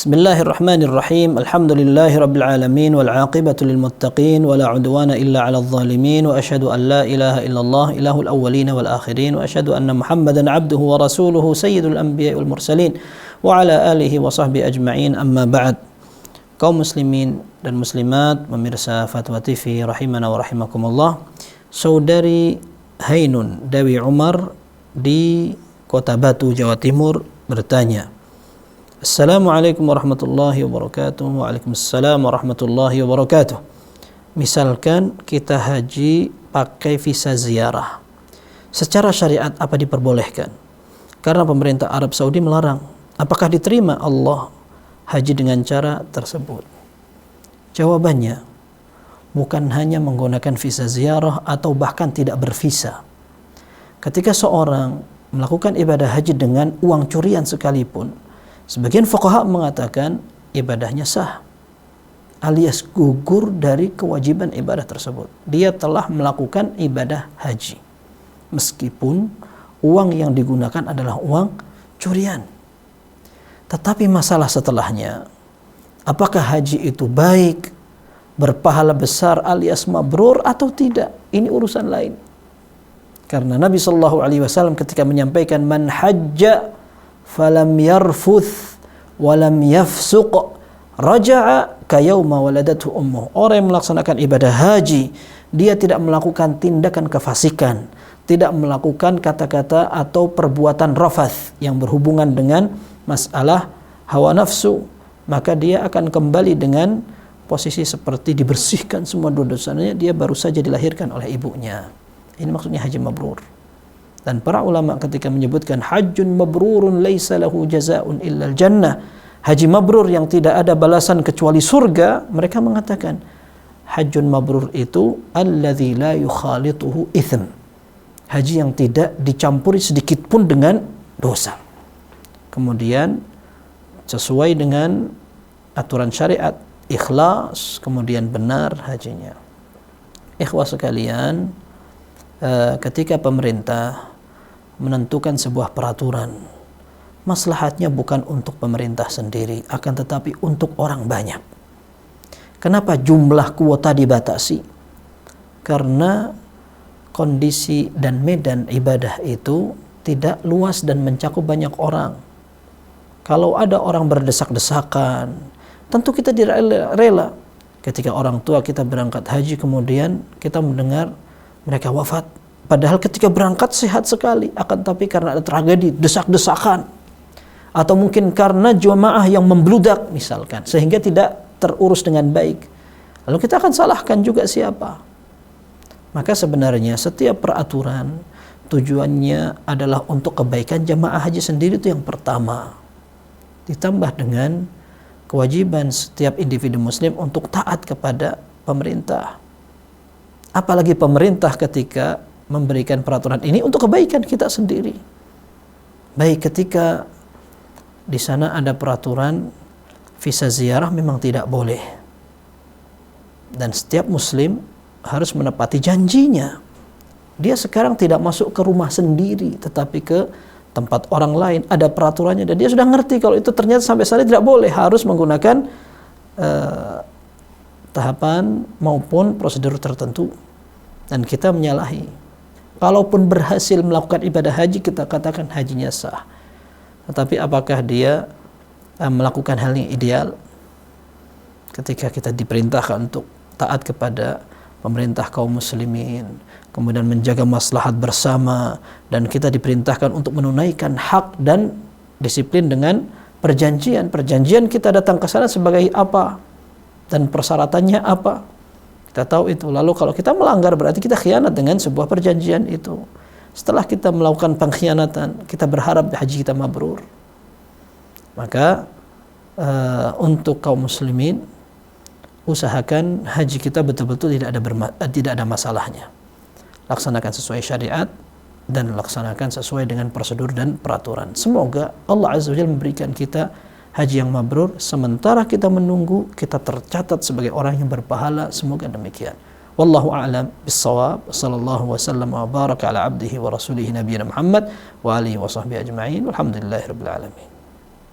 Bismillahirrahmanirrahim. Alhamdulillahirabbil alamin wal 'aqibatu lil muttaqin wa la 'udwana illa 'alal zalimin wa asyhadu an la ilaha illallah ilahul awwalin wal akhirin wa asyhadu anna Muhammadan 'abduhu wa rasuluhu sayyidul anbiya'i wal mursalin wa 'ala alihi wa sahbihi ajma'in, amma ba'd. Kaum muslimin dan muslimat, pemirsa Fatwa TV rahimana wa rahimakumullah. Saudari Hainun Dewi Umar di Kota Batu, Jawa Timur bertanya, Assalamualaikum warahmatullahi wabarakatuh. Waalaikumsalam warahmatullahi wabarakatuh. Misalkan kita haji pakai visa ziarah, secara syariat apa diperbolehkan? Karena pemerintah Arab Saudi melarang. Apakah diterima Allah haji dengan cara tersebut? Jawabannya, bukan hanya menggunakan visa ziarah atau bahkan tidak bervisa. Ketika seorang melakukan ibadah haji dengan uang curian sekalipun, sebagian fuqaha mengatakan ibadahnya sah, alias gugur dari kewajiban ibadah tersebut. Dia telah melakukan ibadah haji meskipun uang yang digunakan adalah uang curian. Tetapi masalah setelahnya, apakah haji itu baik, berpahala besar alias mabrur atau tidak? Ini urusan lain. Karena Nabi sallallahu alaihi wasallam ketika menyampaikan man hajja falam yarfuth walam yafsuq raja'a kayauma waladatu ummuh. Orang yang melaksanakan ibadah haji, dia tidak melakukan tindakan kefasikan, tidak melakukan kata-kata atau perbuatan rafath yang berhubungan dengan masalah hawa nafsu, maka dia akan kembali dengan posisi seperti dibersihkan semua dosanya, dia baru saja dilahirkan oleh ibunya. Ini maksudnya haji mabrur. Dan para ulama ketika menyebutkan hajjun mabrurun laisa lahu jazaa'un illal jannah, haji mabrur yang tidak ada balasan kecuali surga, mereka mengatakan hajjun mabrur itu alladzi la yukhalituhu itsm, haji yang tidak dicampuri sedikit pun dengan dosa. Kemudian sesuai dengan aturan syariat, ikhlas, kemudian benar hajinya. Ikhwah sekalian, ketika pemerintah menentukan sebuah peraturan, maslahatnya bukan untuk pemerintah sendiri, akan tetapi untuk orang banyak. Kenapa jumlah kuota dibatasi? Karena kondisi dan medan ibadah itu tidak luas dan mencakup banyak orang. Kalau ada orang berdesak-desakan, tentu kita tidak rela. Ketika orang tua kita berangkat haji, kemudian kita mendengar mereka wafat, padahal ketika berangkat sehat sekali, akan tapi karena ada tragedi, desak-desakan, atau mungkin karena jemaah yang membludak misalkan, sehingga tidak terurus dengan baik, lalu kita akan salahkan juga siapa? Maka sebenarnya setiap peraturan tujuannya adalah untuk kebaikan jemaah haji sendiri, itu yang pertama, ditambah dengan kewajiban setiap individu muslim untuk taat kepada pemerintah. Apalagi pemerintah ketika memberikan peraturan ini untuk kebaikan kita sendiri. Baik ketika di sana ada peraturan visa ziarah memang tidak boleh, dan setiap muslim harus menepati janjinya. Dia sekarang tidak masuk ke rumah sendiri, tetapi ke tempat orang lain. Ada peraturannya dan dia sudah ngerti kalau itu ternyata sampai sana tidak boleh, harus menggunakan tahapan maupun prosedur tertentu, dan kita menyalahi. Kalaupun berhasil melakukan ibadah haji, kita katakan hajinya sah. Tetapi apakah dia melakukan hal yang ideal? Ketika kita diperintahkan untuk taat kepada pemerintah kaum muslimin, kemudian menjaga maslahat bersama, dan kita diperintahkan untuk menunaikan hak dan disiplin dengan perjanjian. Perjanjian kita datang ke sana sebagai apa? Dan persyaratannya apa? Kita tahu itu. Lalu kalau kita melanggar berarti kita khianat dengan sebuah perjanjian itu. Setelah kita melakukan pengkhianatan, kita berharap haji kita mabrur. Maka untuk kaum muslimin, usahakan haji kita betul-betul tidak ada masalahnya. Laksanakan sesuai syariat dan laksanakan sesuai dengan prosedur dan peraturan. Semoga Allah Azza wa Jalla memberikan kita haji yang mabrur, sementara kita menunggu kita tercatat sebagai orang yang berpahala. Semoga demikian. Wallahu a'lam bis-shawab. Sallallahu wasallam wa baraka ala abdihi wa rasulihi nabiyina Muhammad wa alihi wa sahbihi ajma'in. Walhamdulillahirabbil alamin.